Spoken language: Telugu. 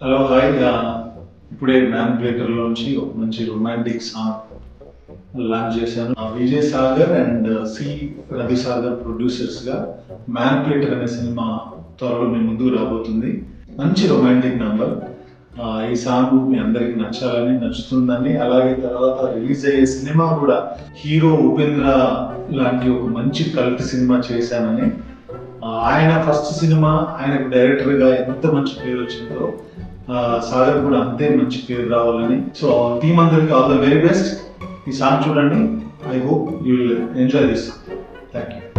హలో హాయ్, ఇప్పుడే మ్యాన్ బ్రేకర్లోంచి ఒక మంచి రొమాంటిక్ సాంగ్ లాంచ్ చేశాను. విజయ్ సాగర్ అండ్ సి రవి సాగర్ ప్రొడ్యూసర్స్గా మ్యాన్ ప్లేటర్ అనే సినిమా త్వరలో మీ ముందుకు రాబోతుంది. మంచి రొమాంటిక్ నంబర్. ఈ సాంగ్ మీ అందరికి నచ్చుతుందని, అలాగే తర్వాత రిలీజ్ అయ్యే సినిమా కూడా హీరో ఉపేంద్ర లాంటి ఒక మంచి కల్ట్ సినిమా చేశానని, ఆయన ఫస్ట్ సినిమా ఆయనకు డైరెక్టర్గా ఎంత మంచి పేరు వచ్చిందో సాగర్ కూడా అంతే మంచి పేరు రావాలని. సో టీమ్ అందరికి ఆల్ ద వెరీ బెస్ట్. ఈ సాంగ్ చూడండి. I hope you will enjoy this. Thank you.